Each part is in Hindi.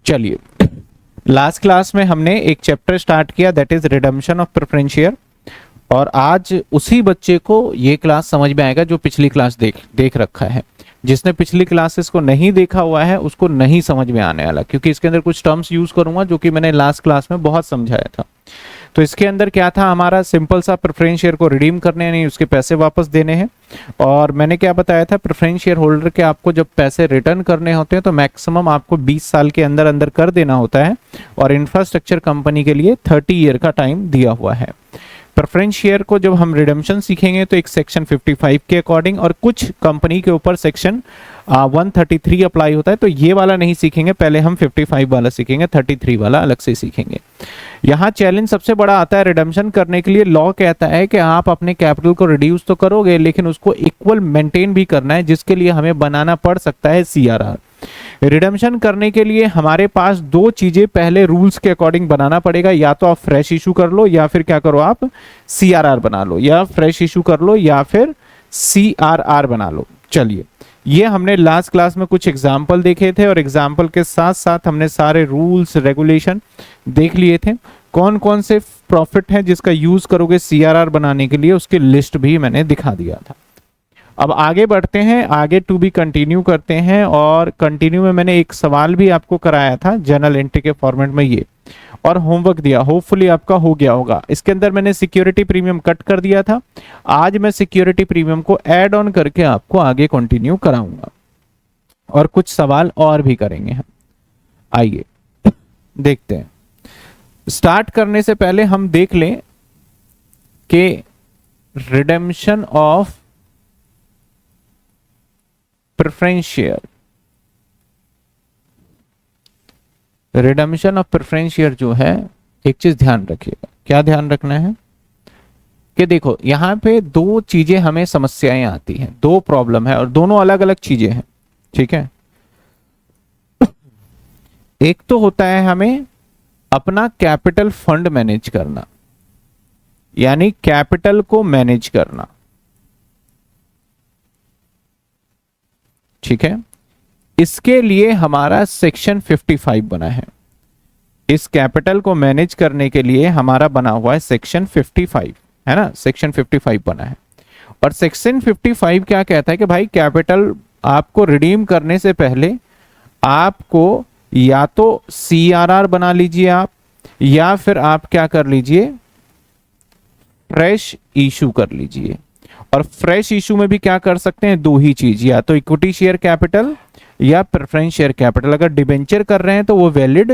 चलिए, लास्ट क्लास में हमने एक चैप्टर स्टार्ट किया that is redemption of preference share, और आज उसी बच्चे को ये क्लास समझ में आएगा जो पिछली क्लास देख रखा है। जिसने पिछली क्लासेस को नहीं देखा हुआ है उसको नहीं समझ में आने वाला, क्योंकि इसके अंदर कुछ टर्म्स यूज करूंगा जो कि मैंने लास्ट क्लास में बहुत समझाया था। तो इसके अंदर क्या था, हमारा सिंपल सा प्रेफरेंस शेयर को रिडीम करने नहीं उसके पैसे वापस देने हैं। और मैंने क्या बताया था, प्रेफरेंस शेयर होल्डर के आपको जब पैसे रिटर्न करने होते हैं तो मैक्सिमम आपको 20 साल के अंदर अंदर कर देना होता है, और इंफ्रास्ट्रक्चर कंपनी के लिए 30 ईयर का टाइम दिया हुआ है। प्रेफरेंस शेयर को जब हम रिडम्पशन सीखेंगे तो एक सेक्शन 55 के अकॉर्डिंग, और कुछ कंपनी के ऊपर सेक्शन 133 अप्लाई होता है, तो ये वाला नहीं सीखेंगे, पहले हम 55 वाला सीखेंगे, 33 वाला अलग से सीखेंगे। यहाँ चैलेंज सबसे बड़ा आता है रिडम्पशन करने के लिए। लॉ कहता है कि आप अपने कैपिटल को रिड्यूस तो करोगे लेकिन उसको इक्वल मेंटेन भी करना है, जिसके लिए हमें बनाना पड़ सकता है सीआरआर। रिडम्पशन करने के लिए हमारे पास दो चीजें पहले रूल्स के अकॉर्डिंग बनाना पड़ेगा, या तो आप फ्रेश इशू कर लो या फिर क्या करो आप सीआरआर बना लो, या फ्रेश इशू कर लो या फिर सीआरआर बना लो। चलिए, ये हमने लास्ट क्लास में कुछ एग्जाम्पल देखे थे, और एग्जाम्पल के साथ साथ हमने सारे रूल्स रेगुलेशन देख लिए थे। कौन कौन से प्रॉफिट हैं जिसका यूज करोगे सीआरआर बनाने के लिए, उसकी लिस्ट भी मैंने दिखा दिया था। अब आगे बढ़ते हैं, आगे टू बी कंटिन्यू करते हैं, और कंटिन्यू में मैंने एक सवाल भी आपको कराया था जर्नल एंट्री के फॉर्मेट में ये, और होमवर्क दिया, होपफुली आपका हो गया होगा। इसके अंदर मैंने सिक्योरिटी प्रीमियम कट कर दिया था, आज मैं सिक्योरिटी प्रीमियम को ऐड ऑन करके आपको आगे कंटिन्यू कराऊंगा, और कुछ सवाल और भी करेंगे हम। आइए देखते हैं। स्टार्ट करने से पहले हम देख लें कि redemption of preference share, redemption of preference share जो है, एक चीज ध्यान रखिएगा। क्या ध्यान रखना है कि देखो यहां पे दो चीजें हमें समस्याएं आती हैं, दो प्रॉब्लम है और दोनों अलग अलग चीजें हैं, ठीक है। एक तो होता है हमें अपना कैपिटल फंड मैनेज करना, यानी कैपिटल को मैनेज करना, ठीक है। इसके लिए हमारा सेक्शन 55 बना है। इस कैपिटल को मैनेज करने के लिए हमारा बना हुआ है सेक्शन 55, है ना, सेक्शन 55 बना है। और सेक्शन 55 क्या कहता है कि भाई कैपिटल आपको रिडीम करने से पहले आपको या तो सीआरआर बना लीजिए आप, या फिर आप क्या कर लीजिए, फ्रेश इशू कर लीजिए। और फ्रेश इशू में भी क्या कर सकते हैं, दो ही चीज, या तो इक्विटी शेयर कैपिटल या प्रेफरेंस शेयर कैपिटल। अगर डिबेंचर कर रहे हैं तो वो वैलिड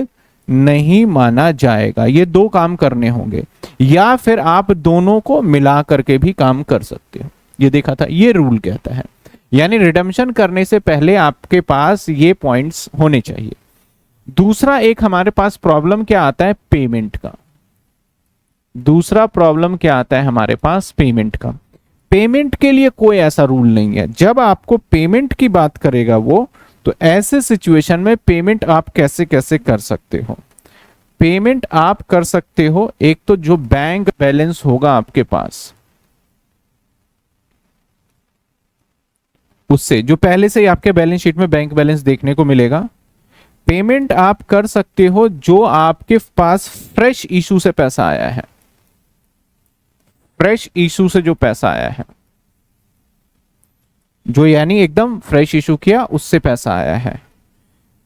नहीं माना जाएगा। ये दो काम करने होंगे, या फिर आप दोनों को मिला करके भी काम कर सकते हो। ये देखा था, ये रूल कहता है। यानी रिडम्पशन करने से पहले आपके पास ये पॉइंट्स होने चाहिए। दूसरा एक हमारे पास प्रॉब्लम क्या आता है, पेमेंट का। दूसरा प्रॉब्लम क्या आता है हमारे पास, पेमेंट का। पेमेंट के लिए कोई ऐसा रूल नहीं है। जब आपको पेमेंट की बात करेगा वो, तो ऐसे सिचुएशन में पेमेंट आप कैसे कैसे कर सकते हो। पेमेंट आप कर सकते हो, एक तो जो बैंक बैलेंस होगा आपके पास, उससे जो पहले से ही आपके बैलेंस शीट में बैंक बैलेंस देखने को मिलेगा। पेमेंट आप कर सकते हो जो आपके पास फ्रेश इशू से पैसा आया है, फ्रेश इशू से जो पैसा आया है, जो यानी एकदम फ्रेश इशू किया उससे पैसा आया है।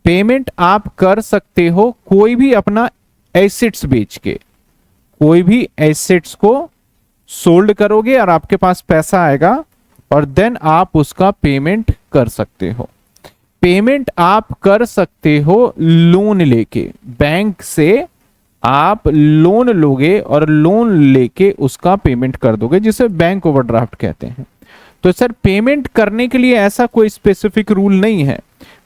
पेमेंट आप कर सकते हो कोई भी अपना एसेट्स बेच के, कोई भी एसेट्स को सोल्ड करोगे और आपके पास पैसा आएगा, और देन आप उसका पेमेंट कर सकते हो। पेमेंट आप कर सकते हो लोन लेके, बैंक से आप लोन लोगे और लोन लेके उसका पेमेंट कर दोगे, जिसे बैंक ओवरड्राफ्ट कहते हैं। तो सर पेमेंट करने के लिए ऐसा कोई स्पेसिफिक रूल नहीं है।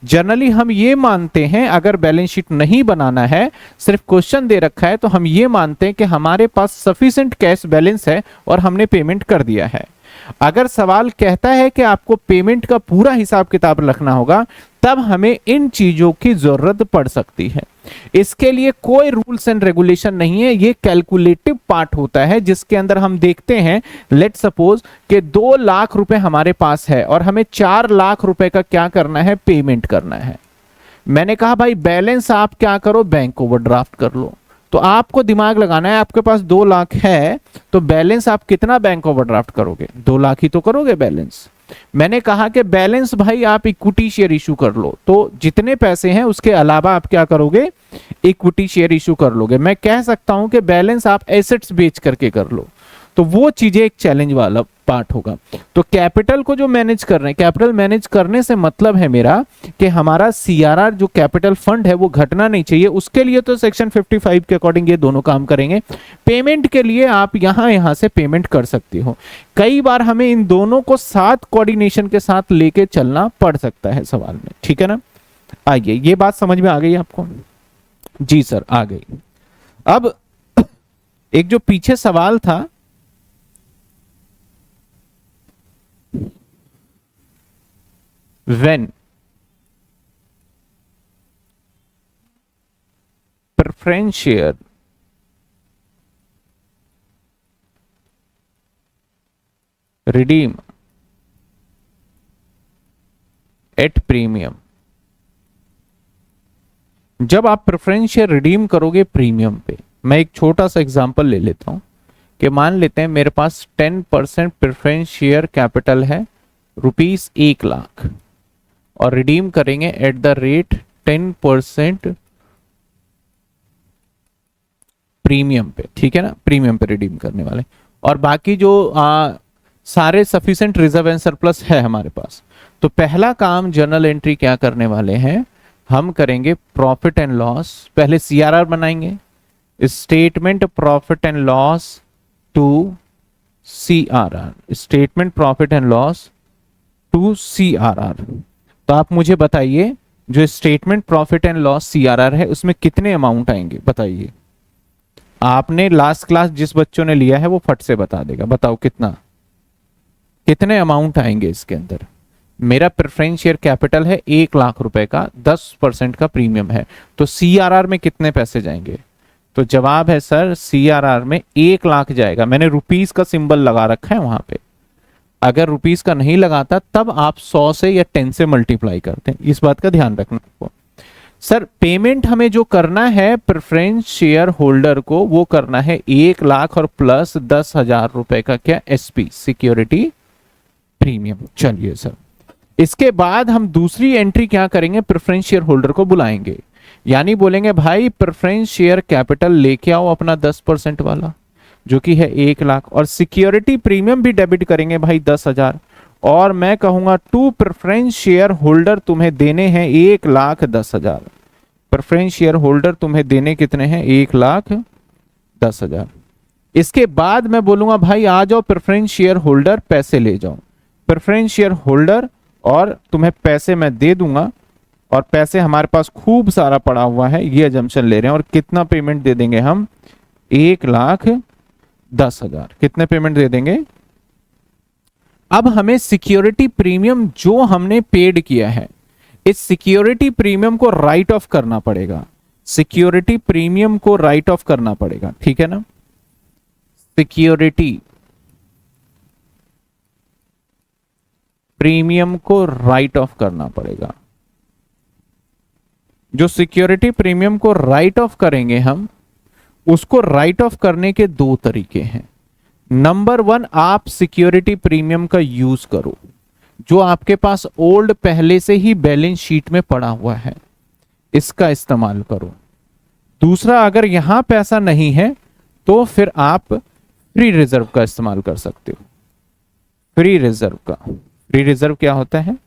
जनरली हम ये मानते हैं, अगर बैलेंस शीट नहीं बनाना है, सिर्फ क्वेश्चन दे रखा है, तो हम ये मानते हैं कि हमारे पास सफिशिएंट कैश बैलेंस है और हमने पेमेंट कर दिया है। अगर सवाल कहता है कि आपको पेमेंट का पूरा हिसाब किताब रखना होगा, तब हमें इन चीजों की जरूरत पड़ सकती है। इसके लिए कोई रूल्स एंड रेगुलेशन नहीं है, ये कैलकुलेटिव पार्ट होता है, जिसके अंदर हम देखते हैं, लेट सपोज कि 2 लाख रुपए हमारे पास है और हमें 4 लाख रुपए का क्या करना है, पेमेंट करना है। मैंने कहा भाई बैलेंस आप क्या करो, बैंक ओवरड्राफ्ट कर लो। तो आपको दिमाग लगाना है, आपके पास 2 लाख है तो बैलेंस आप कितना बैंक ओवरड्राफ्ट करोगे, 2 लाख ही तो करोगे बैलेंस। मैंने कहा कि बैलेंस भाई आप इक्विटी शेयर इशू कर लो, तो जितने पैसे हैं उसके अलावा आप क्या करोगे, इक्विटी शेयर इशू कर लोगे। मैं कह सकता हूं कि बैलेंस आप एसेट्स बेच करके कर लो, तो वो चीजें एक चैलेंज वाला पार्ट होगा। तो कैपिटल को जो मैनेज कर रहे हैं, कैपिटल मैनेज करने से मतलब है मेरा कि हमारा सीआरआर जो कैपिटल फंड है वो घटना नहीं चाहिए, उसके लिए तो सेक्शन 55 के अकॉर्डिंग ये दोनों काम करेंगे। पेमेंट के लिए आप यहां से पेमेंट कर सकती हो। कई बार हमें इन दोनों को साथ कोऑर्डिनेशन के साथ लेके चलना पड़ सकता है सवाल में, ठीक है ना। आइए, ये बात समझ में आ गई आपको? जी सर आ गई। अब एक जो पीछे सवाल था, when preference share redeem at premium, जब आप प्रेफरेंस शेयर रिडीम करोगे प्रीमियम पे, मैं एक छोटा सा एग्जांपल ले लेता हूं कि मान लेते हैं मेरे पास 10% प्रेफरेंस शेयर कैपिटल है ₹1,00,000 और रिडीम करेंगे एट द रेट 10% प्रीमियम पे, ठीक है ना, प्रीमियम पे रिडीम करने वाले। और बाकी जो सारे सफिशिएंट रिजर्व एंड सरप्लस है हमारे पास, तो पहला काम जर्नल एंट्री क्या करने वाले हैं, हम करेंगे प्रॉफिट एंड लॉस, पहले सीआरआर बनाएंगे, statement profit and loss to CRR, statement profit and loss to CRR. तो आप मुझे बताइए जो statement profit and loss CRR है उसमें कितने अमाउंट आएंगे, बताइए। आपने लास्ट क्लास जिस बच्चों ने लिया है वो फट से बता देगा, बताओ कितने अमाउंट आएंगे इसके अंदर। मेरा प्रेफरेंस शेयर कैपिटल है 1,00,000 रुपए का, 10% का प्रीमियम है, तो सीआरआर में कितने पैसे जाएंगे? तो जवाब है सर सीआरआर में 1,00,000 जाएगा। मैंने रुपीस का सिंबल लगा रखा है वहां पे, अगर रुपीस का नहीं लगाता तब आप 100 से या 10 से मल्टीप्लाई करते हैं, इस बात का ध्यान रखना आपको। सर पेमेंट हमें जो करना है प्रेफरेंस शेयर होल्डर को, वो करना है 1,00,000 और प्लस 10,000 रुपए का क्या, एसपी सिक्योरिटी प्रीमियम। चलिए सर, इसके बाद हम दूसरी एंट्री क्या करेंगे, प्रेफरेंस शेयर होल्डर को बुलाएंगे, यानी बोलेंगे भाई प्रेफरेंस शेयर कैपिटल लेके आओ अपना 10% वाला जो कि है 1,00,000, और सिक्योरिटी प्रीमियम भी डेबिट करेंगे भाई 10,000, और मैं कहूंगा टू प्रेफरेंस शेयर होल्डर तुम्हें देने हैं 1,10,000। प्रेफरेंस शेयर होल्डर तुम्हें देने कितने हैं, 1,10,000। इसके बाद मैं बोलूंगा भाई आ जाओ प्रेफरेंस शेयर होल्डर पैसे ले जाओ, प्रेफरेंस शेयर होल्डर, और तुम्हें पैसे मैं दे दूंगा, और पैसे हमारे पास खूब सारा पड़ा हुआ है, ये अजम्पशन ले रहे हैं। और कितना पेमेंट दे देंगे हम, 1,10,000। कितने पेमेंट दे देंगे? अब हमें सिक्योरिटी प्रीमियम जो हमने पेड किया है, इस सिक्योरिटी प्रीमियम को राइट ऑफ करना पड़ेगा, सिक्योरिटी प्रीमियम को राइट ऑफ करना पड़ेगा, ठीक है ना। सिक्योरिटी प्रीमियम को राइट ऑफ करना पड़ेगा। जो सिक्योरिटी प्रीमियम को राइट ऑफ करेंगे हम, उसको राइट ऑफ करने के 2 तरीके हैं। नंबर 1, आप सिक्योरिटी प्रीमियम का यूज करो, जो आपके पास ओल्ड पहले से ही बैलेंस शीट में पड़ा हुआ है, इसका इस्तेमाल करो। दूसरा, अगर यहां पैसा नहीं है तो फिर आप फ्री रिजर्व का इस्तेमाल कर सकते हो। फ्री रिजर्व का, फ्री रिजर्व क्या होता है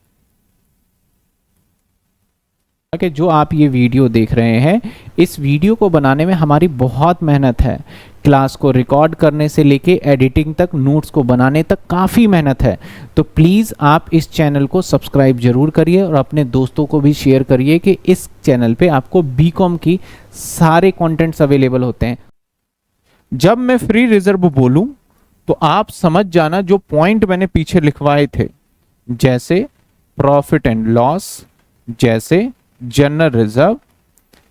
कि जो आप ये वीडियो देख रहे हैं, इस वीडियो को बनाने में हमारी बहुत मेहनत है, क्लास को रिकॉर्ड करने से लेके एडिटिंग तक, नोट्स को बनाने तक काफ़ी मेहनत है। तो प्लीज़ आप इस चैनल को सब्सक्राइब जरूर करिए और अपने दोस्तों को भी शेयर करिए कि इस चैनल पे आपको बीकॉम की सारे कंटेंट्स अवेलेबल होते हैं। जब मैं फ्री रिजर्व बोलूं तो आप समझ जाना जो पॉइंट मैंने पीछे लिखवाए थे, जैसे प्रॉफिट एंड लॉस, जैसे जनरल रिजर्व,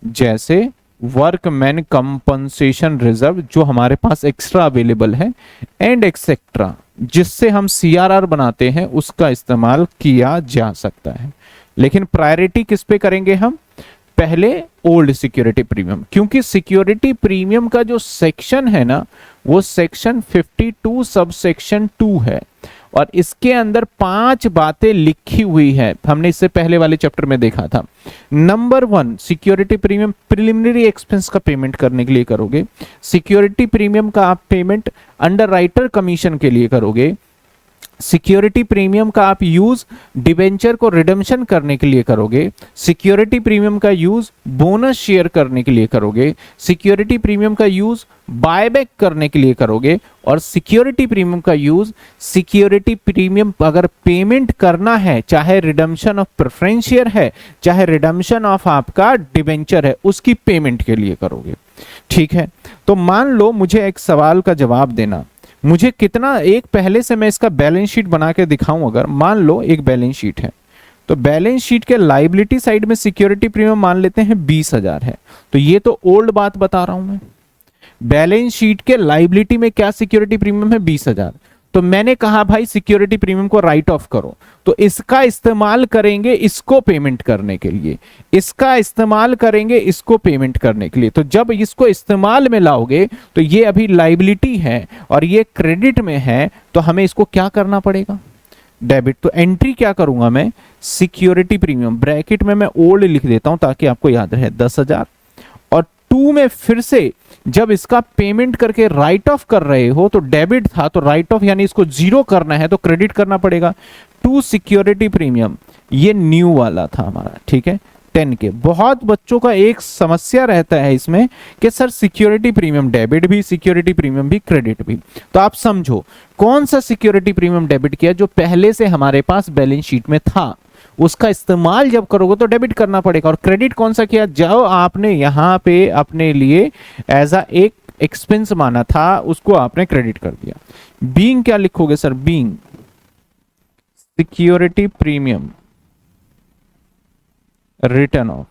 जैसे वर्कमैन कंपनसेशन रिजर्व जो हमारे पास एक्स्ट्रा अवेलेबल है, एंड एक्सेट्रा, जिससे हम सीआरआर बनाते हैं, उसका इस्तेमाल किया जा सकता है। लेकिन प्रायोरिटी किस पे करेंगे हम? पहले ओल्ड सिक्योरिटी प्रीमियम, क्योंकि सिक्योरिटी प्रीमियम का जो सेक्शन है ना वो सेक्शन 52 सब सेक्शन 2 है और इसके अंदर 5 बातें लिखी हुई है। हमने इससे पहले वाले चैप्टर में देखा था। Number 1, security premium preliminary expense का पेमेंट करने के लिए करोगे। सिक्योरिटी प्रीमियम का आप पेमेंट अंडरराइटर कमीशन के लिए करोगे। सिक्योरिटी प्रीमियम का आप यूज डिबेंचर को रिडेम्पशन करने के लिए करोगे। सिक्योरिटी प्रीमियम का यूज बोनस शेयर करने के लिए करोगे। सिक्योरिटी प्रीमियम का यूज बायबैक करने के लिए करोगे। और सिक्योरिटी प्रीमियम का यूज सिक्योरिटी प्रीमियम अगर पेमेंट करना है, चाहे रिडेम्पशन ऑफ प्रेफरेंस शेयर है, चाहे रिडेम्पशन ऑफ आपका डिबेंचर है, उसकी पेमेंट के लिए करोगे। ठीक है, तो मान लो मुझे एक सवाल का जवाब देना, मुझे कितना, एक पहले से मैं इसका बैलेंस शीट बना के दिखाऊं। अगर मान लो एक बैलेंस शीट है, तो बैलेंस शीट के लायबिलिटी साइड में सिक्योरिटी प्रीमियम मान लेते हैं 20,000 है। तो ये तो ओल्ड बात बता रहा हूं मैं। बैलेंस शीट के लायबिलिटी में क्या सिक्योरिटी प्रीमियम है? 20,000। तो मैंने कहा भाई सिक्योरिटी प्रीमियम को राइट ऑफ करो, तो इसका इस्तेमाल करेंगे इसको पेमेंट करने के लिए, इसका इस्तेमाल करेंगे इसको पेमेंट करने के लिए। तो जब इसको इस्तेमाल में लाओगे तो ये अभी लायबिलिटी है और ये क्रेडिट में है, तो हमें इसको क्या करना पड़ेगा? डेबिट। तो एंट्री क्या करूंगा मैं? सिक्योरिटी प्रीमियम, ब्रैकेट में मैं ओल्ड लिख देता हूं ताकि आपको याद रहे, 10,000। और 2 में फिर से जब इसका पेमेंट करके राइट ऑफ कर रहे हो तो डेबिट था, तो राइट ऑफ यानी इसको 0 करना है तो क्रेडिट करना पड़ेगा। 2 सिक्योरिटी प्रीमियम, ये न्यू वाला था हमारा, ठीक है, 10 के। बहुत बच्चों का एक समस्या रहता है इसमें कि सर सिक्योरिटी प्रीमियम डेबिट भी, सिक्योरिटी प्रीमियम भी, क्रेडिट भी। तो आप समझो कौन सा सिक्योरिटी प्रीमियम डेबिट किया? जो पहले से हमारे पास बैलेंस शीट में था, उसका इस्तेमाल जब करोगे तो डेबिट करना पड़ेगा। और क्रेडिट कौन सा किया? जो आपने यहां पे अपने लिए एज अ एक एक्सपेंस माना था उसको आपने क्रेडिट कर दिया। बीइंग क्या लिखोगे sir? Being security premium return of,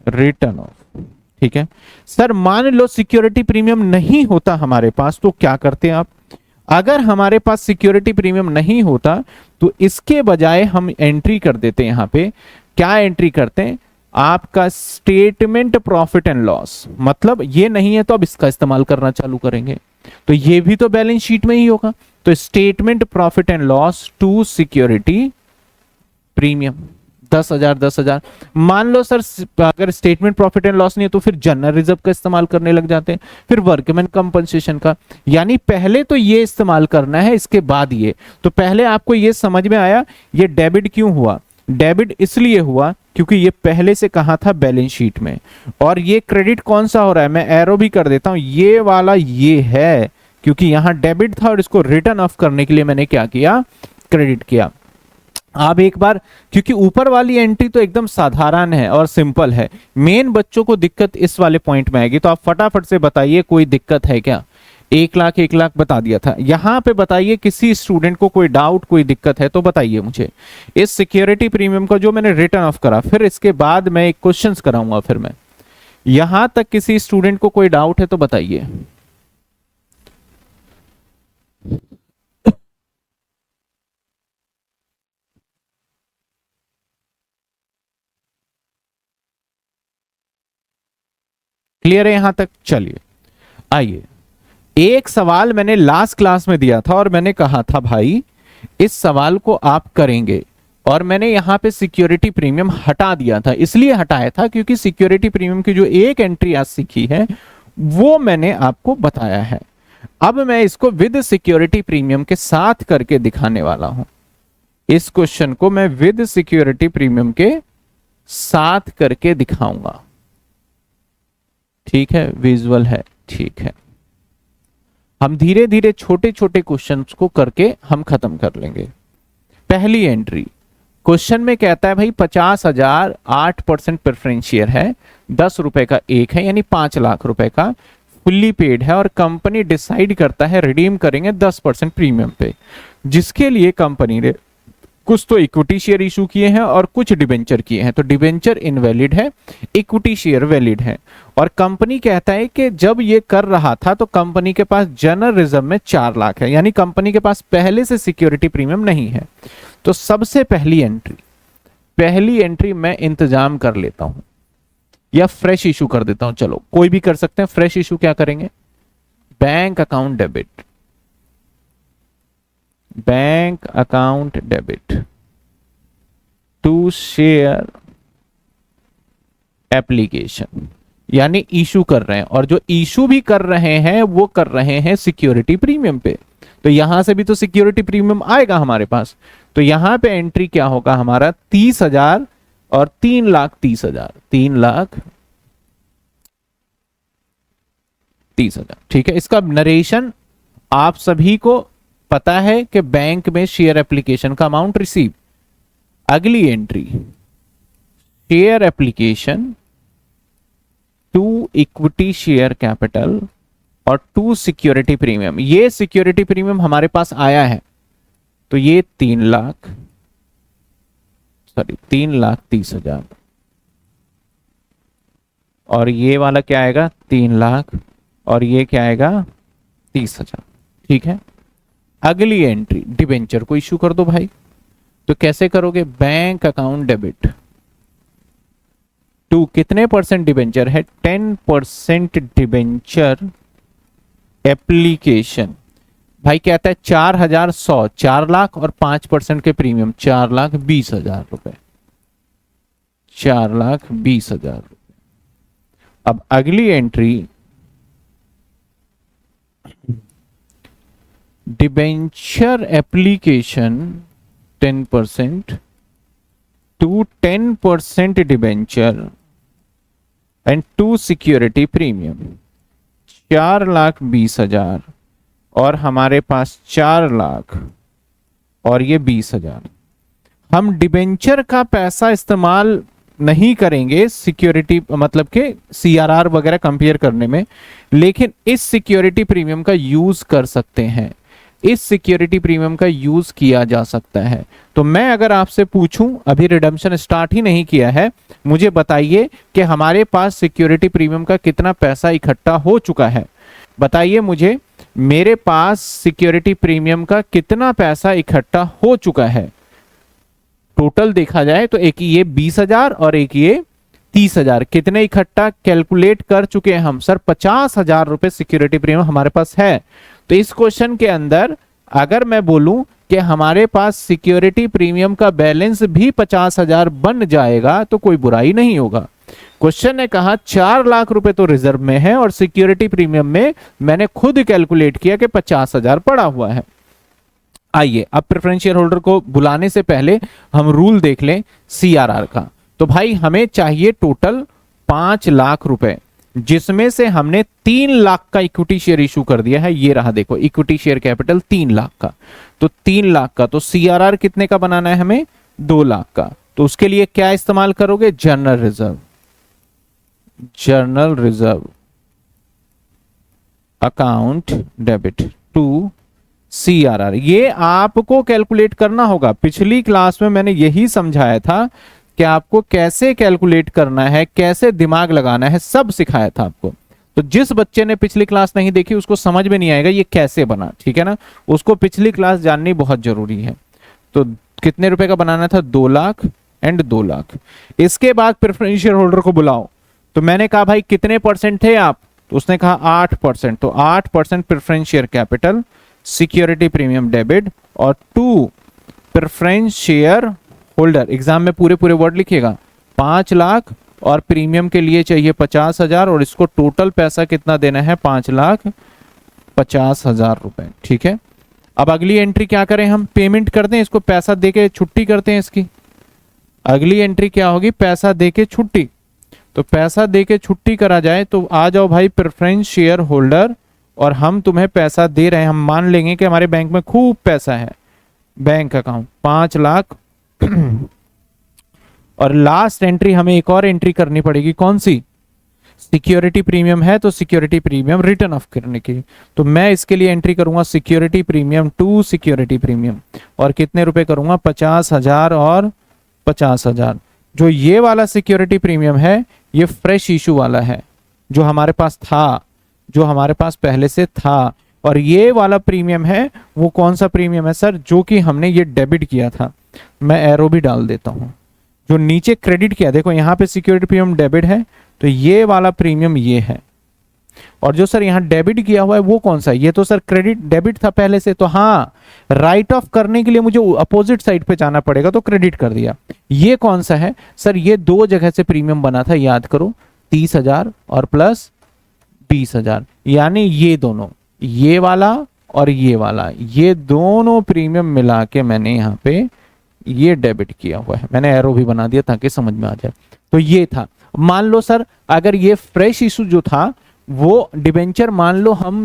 return of. ठीक है सर, मान लो सिक्योरिटी प्रीमियम नहीं होता हमारे पास, तो क्या करते हैं आप? अगर हमारे पास सिक्योरिटी प्रीमियम नहीं होता तो इसके बजाय हम एंट्री कर देते हैं। यहां पे क्या एंट्री करते हैं? आपका स्टेटमेंट प्रॉफिट एंड लॉस, मतलब ये नहीं है तो अब इसका इस्तेमाल करना चालू करेंगे, तो ये भी तो बैलेंस शीट में ही होगा। तो statement profit and loss to security premium 10,000 10,000। मान लो सर अगर स्टेटमेंट प्रॉफिट एंड लॉस नहीं है तो फिर जनरल रिजर्व का इस्तेमाल करने लग जाते हैं, फिर वर्कमैन कंपनसेशन का। यानी पहले तो ये इस्तेमाल करना है, इसके बाद ये। तो पहले आपको ये समझ में आया ये डेबिट क्यों हुआ? डेबिट इसलिए हुआ क्योंकि ये पहले से कहा था बैलेंस शीट में। और ये क्रेडिट कौन सा हो रहा है? मैं एरो भी कर देता हूं, ये वाला ये है, क्योंकि यहां डेबिट था और इसको रिटर्न ऑफ करने के लिए मैंने क्या किया? क्रेडिट किया। आप एक बार, क्योंकि ऊपर वाली एंट्री तो एकदम साधारण है और सिंपल है, मेन बच्चों को दिक्कत इस वाले पॉइंट में आएगी, तो आप फटाफट से बताइए कोई दिक्कत है क्या? 1 लाख बता दिया था, यहां पे बताइए किसी स्टूडेंट को कोई डाउट, कोई दिक्कत है तो बताइए मुझे। इस सिक्योरिटी प्रीमियम को जो मैंने रिटर्न ऑफ करा, फिर इसके बाद मैं एक क्वेश्चंस कराऊंगा, फिर मैं यहां तक किसी स्टूडेंट को कोई डाउट है तो बताइए। क्लियर है यहां तक? चलिए आइए, एक सवाल मैंने लास्ट क्लास में दिया था और मैंने कहा था भाई इस सवाल को आप करेंगे, और मैंने यहां पे सिक्योरिटी प्रीमियम हटा दिया था। इसलिए हटाया था क्योंकि सिक्योरिटी प्रीमियम की जो एक एंट्री आज सीखी है वो मैंने आपको बताया है। अब मैं इसको विद सिक्योरिटी प्रीमियम के साथ करके दिखाने वाला हूं। इस क्वेश्चन को मैं विद सिक्योरिटी प्रीमियम के साथ करके दिखाऊंगा। ठीक है, विजुअल है, ठीक है। हम धीरे धीरे छोटे छोटे क्वेश्चंस को करके हम खत्म कर लेंगे। पहली एंट्री, क्वेश्चन में कहता है भाई 50,000 8% प्रेफरेंस शेयर है, 10 रुपए का एक है, यानी 5 लाख रुपए का फुल्ली पेड है, और कंपनी डिसाइड करता है रिडीम करेंगे 10% प्रीमियम पे, जिसके लिए कंपनी ने कुछ तो इक्विटी शेयर इशू किए हैं और कुछ डिबेंचर किए हैं। तो डिबेंचर इनवैलिड है, इक्विटी शेयर वैलिड है। और कंपनी कहता है कि जब ये कर रहा था तो कंपनी के पास जनरल रिजर्व में 4 लाख है, यानी कंपनी के पास पहले से सिक्योरिटी प्रीमियम नहीं है। तो सबसे पहली एंट्री पहली एंट्री मैं इंतजाम कर लेता हूं या फ्रेश इशू कर देता हूं। चलो कोई भी कर सकते हैं। फ्रेश इशू क्या करेंगे? Bank account debit, bank account debit to share application, यानी इशू कर रहे हैं, और जो इशू भी कर रहे हैं वो कर रहे हैं सिक्योरिटी प्रीमियम पे। तो यहां से भी तो सिक्योरिटी प्रीमियम आएगा हमारे पास। तो यहां पे एंट्री क्या होगा हमारा? 30,000 और 3,30,000, 3,30,000। ठीक है, इसका नरेशन आप सभी को पता है कि बैंक में शेयर एप्लीकेशन का अमाउंट रिसीव। अगली entry, share application to equity share capital और टू सिक्योरिटी प्रीमियम। ये सिक्योरिटी प्रीमियम हमारे पास आया है, तो ये 3,30,000, और ये वाला क्या आएगा? 3,00,000, और ये क्या आएगा? 30,000। ठीक है, अगली एंट्री, डिबेंचर को इशू कर दो भाई। तो कैसे करोगे? बैंक अकाउंट डेबिट टू कितने परसेंट डिबेंचर है? 10% डिबेंचर एप्लीकेशन। भाई कहता है 4,100, 4,00,000 और 5% के प्रीमियम, 4,20,000 रुपए, 4,20,000 रुपए। अब अगली entry, debenture application 10% to 10% debenture and to security premium, 4,20,000 और हमारे पास 4,00,000 और ये 20,000। हम डिबेंचर का पैसा इस्तेमाल नहीं करेंगे सिक्योरिटी, मतलब के सीआरआर वगैरह कंपेयर करने में, लेकिन इस सिक्योरिटी प्रीमियम का यूज कर सकते हैं। इस सिक्योरिटी प्रीमियम का यूज किया जा सकता है। तो मैं अगर आपसे पूछूं, अभी रिडम्पशन स्टार्ट ही नहीं किया है, मुझे बताइए कि हमारे पास सिक्योरिटी प्रीमियम का कितना पैसा इकट्ठा हो चुका है। बताइए मुझे, मेरे पास सिक्योरिटी प्रीमियम का कितना पैसा इकट्ठा हो चुका है। टोटल देखा जाए तो एक ये 20,000 और एक ये 30,000, कितने इकट्ठा कैलकुलेट कर चुके हैं हम? सर 50,000 रुपए सिक्योरिटी प्रीमियम हमारे पास है। तो इस क्वेश्चन के अंदर अगर मैं बोलूं कि हमारे पास सिक्योरिटी प्रीमियम का बैलेंस भी 50,000 बन जाएगा तो कोई बुराई नहीं होगा। क्वेश्चन ने कहा 4,00,000 रुपए तो रिजर्व में है और सिक्योरिटी प्रीमियम में मैंने खुद कैलकुलेट किया कि 50,000 पड़ा हुआ है। आइए अब प्रेफरेंस शेयर होल्डर को बुलाने से पहले हम रूल देख लें सीआरआर का। तो भाई हमें चाहिए टोटल 5,00,000 रुपए, जिसमें से हमने 3,00,000 का इक्विटी शेयर इशू कर दिया है। ये रहा देखो, इक्विटी शेयर कैपिटल 3,00,000 का। तो 3,00,000 का, तो सीआरआर कितने का बनाना है हमें? 2,00,000 का। तो उसके लिए क्या इस्तेमाल करोगे? General reserve, general reserve account debit to CRR. ये आपको कैलकुलेट करना होगा। पिछली क्लास में मैंने यही समझाया था कि आपको कैसे कैलकुलेट करना है, कैसे दिमाग लगाना है, सब सिखाया था आपको। तो जिस बच्चे ने पिछली क्लास नहीं देखी उसको समझ में नहीं आएगा ये कैसे बना, ठीक है ना। उसको पिछली क्लास जाननी बहुत जरूरी है। तो कितने रुपए का बनाना था? 2,00,000 एंड 2,00,000। इसके बाद प्रेफरेंस शेयर होल्डर को बुलाओ। तो मैंने कहा भाई कितने परसेंट थे आप? तो उसने कहा 8%। तो 8% preference share capital, security premium debit और 2 प्रेफरेंस शेयर होल्डर। एग्जाम में पूरे पूरे वर्ड लिखिएगा। 5,00,000 और प्रीमियम के लिए चाहिए 50,000 और इसको टोटल पैसा कितना देना है? 5,50,000 रुपए। ठीक है, अब अगली एंट्री क्या करें हम? पेमेंट कर दें इसको, पैसा देके छुट्टी करते हैं इसकी। अगली एंट्री क्या होगी? पैसा देके छुट्टी। तो पैसा देके छुट्टी करा जाए तो आ जाओ भाई प्रेफरेंस शेयर होल्डर, और हम तुम्हें पैसा दे रहे हैं। हम मान लेंगे कि हमारे बैंक में खूब पैसा है, बैंक अकाउंट 5,00,000। और लास्ट एंट्री हमें एक और एंट्री करनी पड़ेगी, कौन सी? सिक्योरिटी प्रीमियम है तो सिक्योरिटी प्रीमियम रिटर्न ऑफ करने की। तो मैं इसके लिए एंट्री करूंगा security premium to security premium, और कितने रुपए करूंगा? 50,000 और 50,000। जो ये वाला सिक्योरिटी प्रीमियम है ये फ्रेश इशू वाला है, जो हमारे पास था, जो हमारे पास पहले से था। और ये वाला प्रीमियम है वो कौन सा प्रीमियम है सर? जो कि हमने ये डेबिट किया था। मैं एरो भी डाल देता हूं, जो नीचे क्रेडिट किया, देखो यहाँ पे सिक्योरिटी प्रीमियम डेबिट है, तो ये वाला प्रीमियम ये है। और जो सर यहाँ डेबिट किया हुआ है वो कौन सा है? ये तो सर क्रेडिट डेबिट था पहले से, तो हाँ राइट ऑफ करने के लिए मुझे अपोजिट साइड पे जाना पड़ेगा, तो क्रेडिट कर दिया। ये कौन सा है सर? ये दो जगह से प्रीमियम बना था, याद करो, 30,000 और प्लस 20,000, यानी ये दोनों, ये वाला और ये वाला, ये दोनों प्रीमियम मिला के मैंने यहाँ पे ये डेबिट किया हुआ है। मैंने एरो भी बना दिया ताकि समझ में आ जाए। तो ये था। मान लो सर अगर ये फ्रेश इशू जो था वो डिबेंचर मान लो हम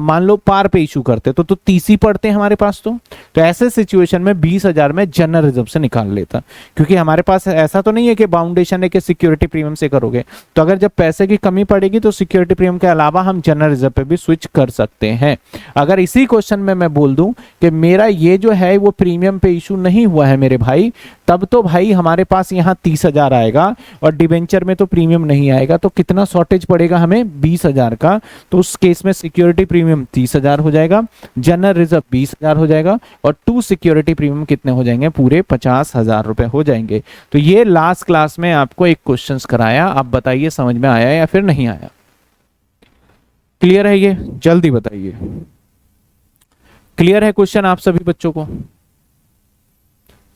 मान लो पार पे इशू करते तो 30 ही पड़ते हैं हमारे पास। तो ऐसे सिचुएशन में 20,000 में जनरल रिजर्व से निकाल लेता, क्योंकि हमारे पास ऐसा तो नहीं है कि बाउंडेशन है कि सिक्योरिटी प्रीमियम से करोगे। तो अगर जब पैसे की कमी पड़ेगी तो सिक्योरिटी प्रीमियम के अलावा हम जनरल रिजर्व पे भी स्विच कर सकते हैं। अगर इसी क्वेश्चन में मैं बोल दूं कि मेरा ये जो है वो प्रीमियम पे इशू नहीं हुआ है मेरे भाई, तब तो भाई हमारे पास यहाँ 30,000 आएगा और डिबेंचर में तो प्रीमियम नहीं आएगा, तो कितना शॉर्टेज पड़ेगा हमें? 20,000 का। तो उस केस में सिक्योरिटी प्रीमियम 30,000 हो जाएगा, जनरल रिजर्व 20,000 हो जाएगा, और टू सिक्योरिटी प्रीमियम कितने हो जाएंगे? पूरे 50,000 रुपए हो जाएंगे। तो ये लास्ट क्लास में आपको एक क्वेश्चन कराया, आप बताइए समझ में आया या फिर नहीं आया? क्लियर है? ये जल्दी बताइए, क्लियर है क्वेश्चन आप सभी बच्चों को?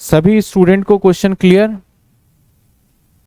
सभी स्टूडेंट को क्वेश्चन क्लियर?